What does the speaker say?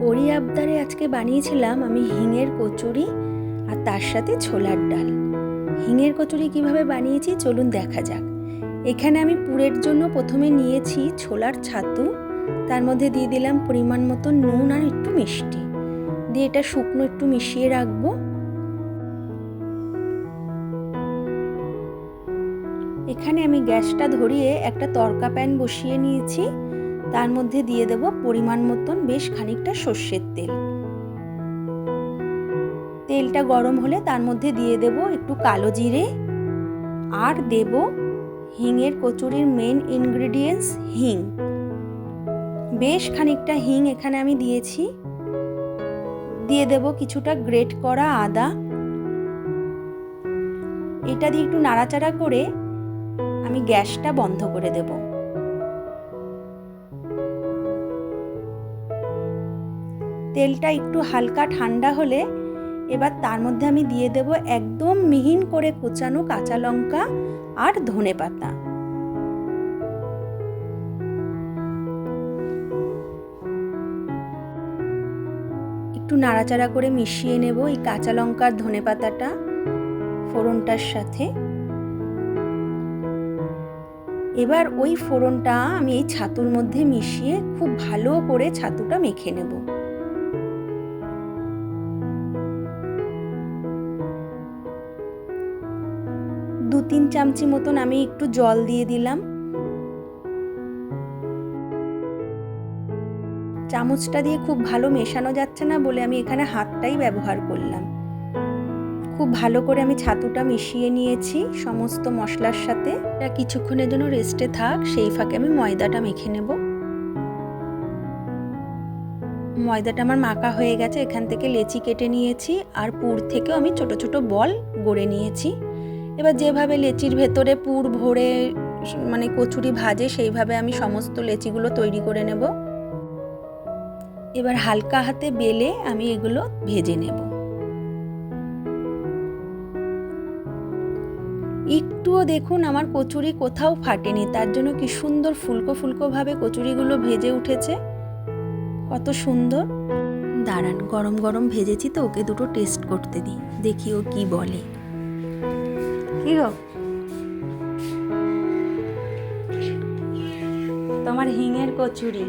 ওরই আবদারে আজকে বানিয়েছিলাম আমি হিঙের কচুরি আর তার সাথে ছোলার ডাল। হিঙের কচুরি কিভাবে বানিয়েছি চলুন দেখা যাক। এখানে আমি পুরের জন্য প্রথমে নিয়েছি ছোলার ছাতু, তার মধ্যে দিয়ে দিলাম পরিমাণ মতো নুন আর একটু মিষ্টি, দিয়ে এটা শুকনো একটু মিশিয়ে রাখবো। এখানে আমি গ্যাসটা ধরিয়ে একটা তড়কা প্যান বসিয়ে নিয়েছি, তার মধ্যে দিয়ে দেব পরিমাণ মতন বেশ খানিকটা সর্ষের তেল। তেলটা গরম হলে তার মধ্যে দিয়ে দেব একটু কালো জিরে আর দেব হিঙের কচুরির মেন ইনগ্রেডিয়েন্টস হিং। বেশ খানিকটা হিং এখানে আমি দিয়েছি। দিয়ে দেব কিছুটা গ্রেট করা আদা। এটা দিয়ে একটু নাড়াচাড়া করে আমি গ্যাসটা বন্ধ করে দেব। তেলটা একটু হালকা ঠান্ডা হলে এবার তার মধ্যে আমি দিয়ে দেব একদম মিহিন করে কোচানো কাঁচা লঙ্কা আর ধনেপাতা। একটু নাড়াচাড়া করে মিশিয়ে নেব এই কাঁচা লঙ্কা আর ধনেপাতাটা ফোড়নটার সাথে। এবার ওই ফোড়নটা আমি এই ছাতুর মধ্যে মিশিয়ে খুব ভালো করে ছাতুটা মেখে নেব। দু তিন চামচি মতন আমি একটু জল দিয়ে দিলাম। চামচটা দিয়ে খুব ভালো মেশানো যাচ্ছে না বলে আমি এখানে হাতটাই ব্যবহার করলাম। খুব ভালো করে আমি ছাতুটা মিশিয়ে নিয়েছি সমস্ত মশলার সাথে। এটা কিছুক্ষণের জন্য রেস্টে থাক, সেই ফাঁকে আমি ময়দাটা মেখে নেব। ময়দাটা আমার মাখা হয়ে গেছে। এখান থেকে লেচি কেটে নিয়েছি আর পুর থেকেও আমি ছোট ছোট বল গড়ে নিয়েছি। এবার যেভাবে লেচির ভেতরে পুর ভরে মানে কচুরি ভাজে সেইভাবে আমি সমস্ত লেচিগুলো তৈরি করে নেব। এবার হালকা হাতে বেলে আমি এগুলো ভেজে নেব। একটুও দেখুন আমার কচুরি কোথাও ফাটেনি, তার জন্য কি সুন্দর ফুলকো ফুলকো ভাবে কচুরিগুলো ভেজে উঠেছে, কত সুন্দর। দাঁড়ান, গরম গরম ভেজেছি তো ওকে দুটো টেস্ট করতে দিই, দেখি ও কি বলে। কি গো, তোমার হিঙের কচুরি